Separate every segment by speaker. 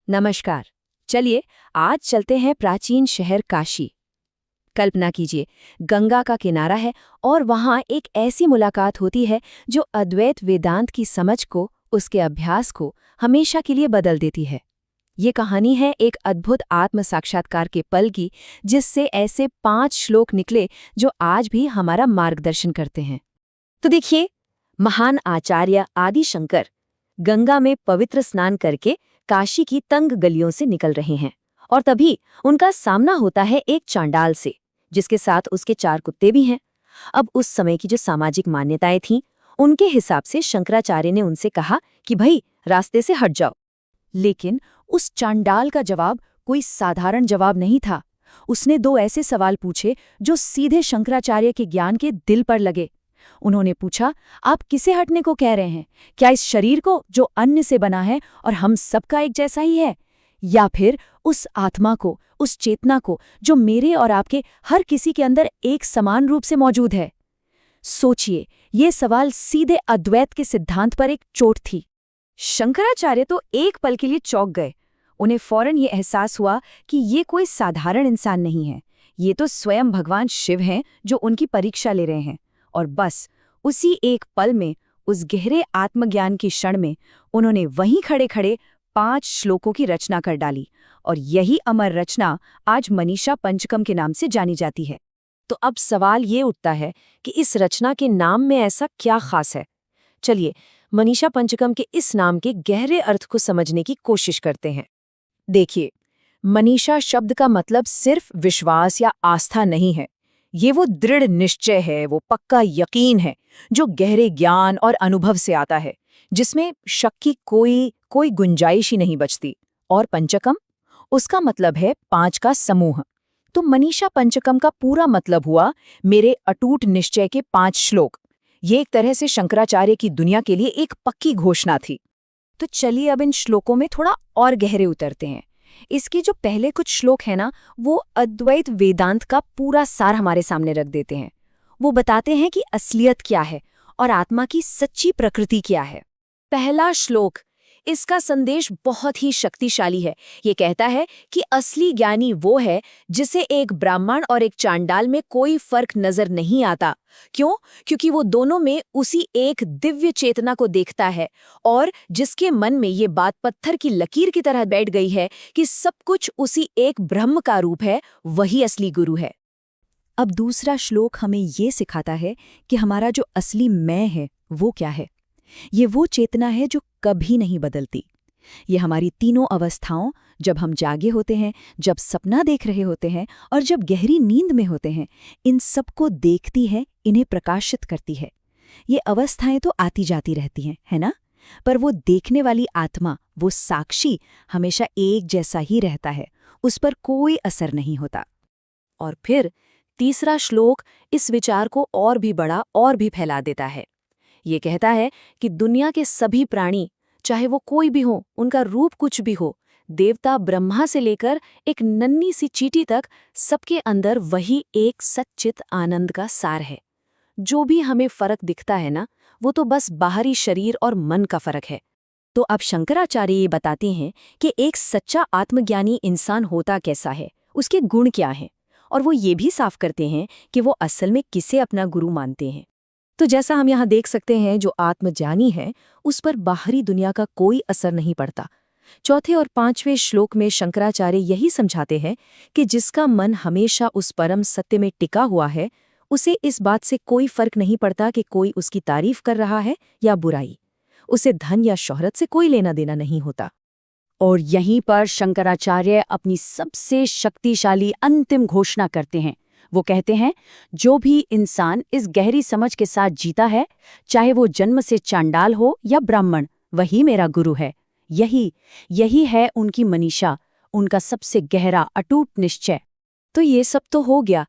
Speaker 1: नमस्कार। चलिए आज चलते हैं प्राचीन शहर काशी। कल्पना कीजिए, गंगा का किनारा है और वहाँ एक ऐसी मुलाकात होती है जो अद्वैत वेदांत की समझ को, उसके अभ्यास को हमेशा के लिए बदल देती है। ये कहानी है एक अद्भुत आत्म साक्षात्कार के पल की, जिससे ऐसे 5 श्लोक निकले जो आज भी हमारा मार्गदर्शन करते हैं। तो देखिए, महान आचार्य आदि शंकर गंगा में पवित्र स्नान करके काशी की तंग गलियों से निकल रहे हैं और तभी उनका सामना होता है एक चांडाल से, जिसके साथ उसके 4 कुत्ते भी हैं। अब उस समय की जो सामाजिक मान्यताएं थीं, उनके हिसाब से शंकराचार्य ने उनसे कहा कि भाई रास्ते से हट जाओ। लेकिन उस चांडाल का जवाब कोई साधारण जवाब नहीं था। उसने 2 ऐसे सवाल पूछे जो सीधे शंकराचार्य के ज्ञान के दिल पर लगे। उन्होंने पूछा, आप किसे हटने को कह रहे हैं? क्या इस शरीर को जो अन्न से बना है और हम सबका एक जैसा ही है, या फिर उस आत्मा को, उस चेतना को जो मेरे और आपके हर किसी के अंदर एक समान रूप से मौजूद है? सोचिए, ये सवाल सीधे अद्वैत के सिद्धांत पर एक चोट थी। शंकराचार्य तो एक पल के लिए चौंक गए। उन्हें फौरन ये एहसास हुआ कि ये कोई साधारण इंसान नहीं है, ये तो स्वयं भगवान शिव हैं जो उनकी परीक्षा ले रहे हैं। और बस उसी एक पल में, उस गहरे आत्मज्ञान की क्षण में, उन्होंने वहीं खड़े खड़े 5 श्लोकों की रचना कर डाली। और यही अमर रचना आज मनीषा पंचकम के नाम से जानी जाती है। तो अब सवाल ये उठता है कि इस रचना के नाम में ऐसा क्या खास है? चलिए मनीषा पंचकम के इस नाम के गहरे अर्थ को समझने की कोशिश करते हैं। देखिए, मनीषा शब्द का मतलब सिर्फ विश्वास या आस्था नहीं है। ये वो दृढ़ निश्चय है, वो पक्का यकीन है जो गहरे ज्ञान और अनुभव से आता है, जिसमें शक की कोई गुंजाइश ही नहीं बचती। और पंचकम, उसका मतलब है 5 का समूह। तो मनीषा पंचकम का पूरा मतलब हुआ मेरे अटूट निश्चय के 5 श्लोक। ये एक तरह से शंकराचार्य की दुनिया के लिए एक पक्की घोषणा थी। तो चलिए अब इन श्लोकों में थोड़ा और गहरे उतरते हैं। इसके जो पहले कुछ श्लोक हैं ना, वो अद्वैत वेदांत का पूरा सार हमारे सामने रख देते हैं। वो बताते हैं कि असलियत क्या है और आत्मा की सच्ची प्रकृति क्या है। पहला श्लोक, इसका संदेश बहुत ही शक्तिशाली है। ये कहता है कि असली ज्ञानी वो है जिसे एक ब्राह्मण और एक चांडाल में कोई फर्क नजर नहीं आता। क्यों? क्योंकि वो दोनों में उसी एक दिव्य चेतना को देखता है और जिसके मन में ये बात पत्थर की लकीर की तरह बैठ गई है कि सब कुछ उसी एक ब्रह्म का रूप है, वही असली गुरु है। अब दूसरा श्लोक हमें ये सिखाता है कि हमारा जो असली मैं है वो क्या है। ये वो चेतना है जो कभी नहीं बदलती। ये हमारी तीनों अवस्थाओं, जब हम जागे होते हैं, जब सपना देख रहे होते हैं और जब गहरी नींद में होते हैं, इन सबको देखती है, इन्हें प्रकाशित करती है। ये अवस्थाएं तो आती जाती रहती हैं, है ना? पर वो देखने वाली आत्मा, वो साक्षी, हमेशा एक जैसा ही रहता है, उस पर कोई असर नहीं होता। और फिर तीसरा श्लोक इस विचार को और भी बड़ा और भी फैला देता है। ये कहता है कि दुनिया के सभी प्राणी, चाहे वो कोई भी हो, उनका रूप कुछ भी हो, देवता ब्रह्मा से लेकर एक नन्ही सी चींटी तक, सबके अंदर वही एक सच्चित आनंद का सार है। जो भी हमें फर्क दिखता है ना, वो तो बस बाहरी शरीर और मन का फर्क है। तो अब शंकराचार्य ये बताते हैं कि एक सच्चा आत्मज्ञानी इंसान होता कैसा है, उसके गुण क्या हैं, और वो ये भी साफ करते हैं कि वो असल में किसे अपना गुरु मानते हैं। तो जैसा हम यहाँ देख सकते हैं, जो आत्मज्ञानी है उस पर बाहरी दुनिया का कोई असर नहीं पड़ता। चौथे और 5वें श्लोक में शंकराचार्य यही समझाते हैं कि जिसका मन हमेशा उस परम सत्य में टिका हुआ है, उसे इस बात से कोई फर्क नहीं पड़ता कि कोई उसकी तारीफ कर रहा है या बुराई। उसे धन या शोहरत से कोई लेना देना नहीं होता। और यहीं पर शंकराचार्य अपनी सबसे शक्तिशाली अंतिम घोषणा करते हैं। वो कहते हैं, जो भी इंसान इस गहरी समझ के साथ जीता है, चाहे वो जन्म से चांडाल हो या ब्राह्मण, वही मेरा गुरु है। यही है उनकी मनीषा, उनका सबसे गहरा अटूट निश्चय। तो ये सब तो हो गया,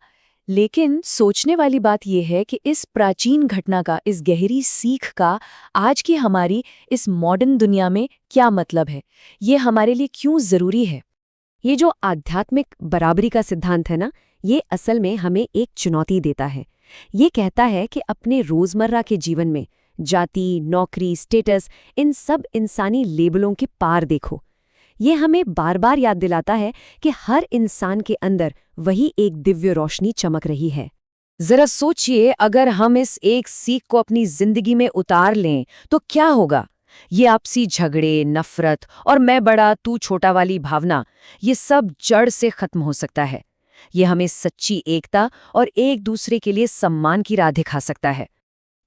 Speaker 1: लेकिन सोचने वाली बात यह है कि इस प्राचीन घटना का, इस गहरी सीख का आज की हमारी इस मॉडर्न दुनिया में क्या मतलब है, ये हमारे लिए क्यों जरूरी है। ये जो आध्यात्मिक बराबरी का सिद्धांत है ना, ये असल में हमें एक चुनौती देता है। ये कहता है कि अपने रोजमर्रा के जीवन में जाति, नौकरी, स्टेटस, इन सब इंसानी लेबलों के पार देखो। ये हमें बार बार याद दिलाता है कि हर इंसान के अंदर वही एक दिव्य रोशनी चमक रही है। जरा सोचिए, अगर हम इस एक सीख को अपनी जिंदगी में उतार लें तो क्या होगा। ये आपसी झगड़े, नफरत और मैं बड़ा तू छोटा वाली भावना, ये सब जड़ से खत्म हो सकता है। ये हमें सच्ची एकता और एक दूसरे के लिए सम्मान की राह दिखा सकता है।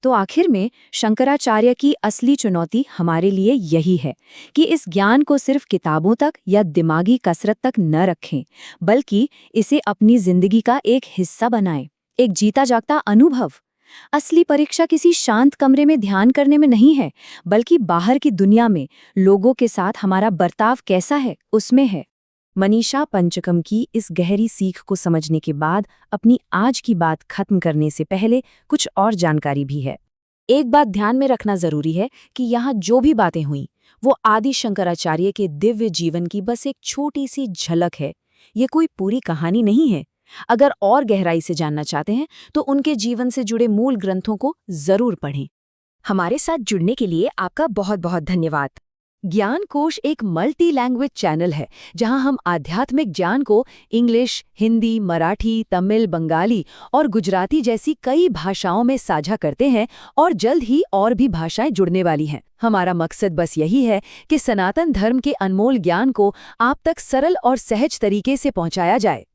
Speaker 1: तो आखिर में शंकराचार्य की असली चुनौती हमारे लिए यही है कि इस ज्ञान को सिर्फ किताबों तक या दिमागी कसरत तक न रखें, बल्कि इसे अपनी जिंदगी का एक हिस्सा बनाएं, एक जीता जागता अनुभव। असली परीक्षा किसी शांत कमरे में ध्यान करने में नहीं है, बल्कि बाहर की दुनिया में लोगों के साथ हमारा बर्ताव कैसा है, उसमें है। मनीषा पंचकम की इस गहरी सीख को समझने के बाद अपनी आज की बात खत्म करने से पहले कुछ और जानकारी भी है। एक बात ध्यान में रखना जरूरी है कि यहाँ जो भी बातें हुई वो आदि शंकराचार्य के दिव्य जीवन की बस एक छोटी सी झलक है। ये कोई पूरी कहानी नहीं है। अगर और गहराई से जानना चाहते हैं तो उनके जीवन से जुड़े मूल ग्रंथों को जरूर पढ़ें। हमारे साथ जुड़ने के लिए आपका बहुत बहुत धन्यवाद। ज्ञान कोश एक मल्टी लैंग्वेज चैनल है जहां हम आध्यात्मिक ज्ञान को इंग्लिश, हिंदी, मराठी, तमिल, बंगाली और गुजराती जैसी कई भाषाओं में साझा करते हैं और जल्द ही और भी भाषाएं जुड़ने वाली हैं। हमारा मकसद बस यही है कि सनातन धर्म के अनमोल ज्ञान को आप तक सरल और सहज तरीके से पहुंचाया जाए।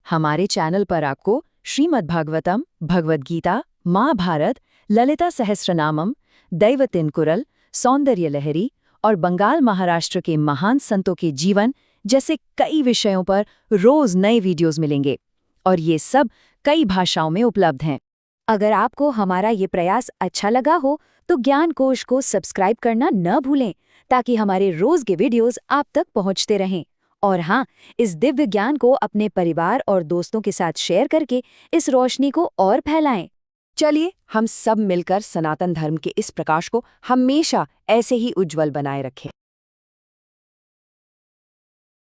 Speaker 1: हमारे चैनल पर आपको श्रीमद्भागवतम, भगवद गीता, महाभारत, ललिता सहस्रनामम, दैव तिनकुरल, सौंदर्य लहरी और बंगाल महाराष्ट्र के महान संतों के जीवन जैसे कई विषयों पर रोज नए वीडियोस मिलेंगे और ये सब कई भाषाओं में उपलब्ध हैं। अगर आपको हमारा ये प्रयास अच्छा लगा हो तो ज्ञान कोश को सब्सक्राइब करना न भूलें ताकि हमारे रोज के वीडियोस आप तक पहुंचते रहें। और हाँ, इस दिव्य ज्ञान को अपने परिवार और दोस्तों के साथ शेयर करके इस रोशनी को और फैलाएं। चलिए हम सब मिलकर सनातन धर्म के इस प्रकाश को हमेशा ऐसे ही उज्जवल बनाए रखें।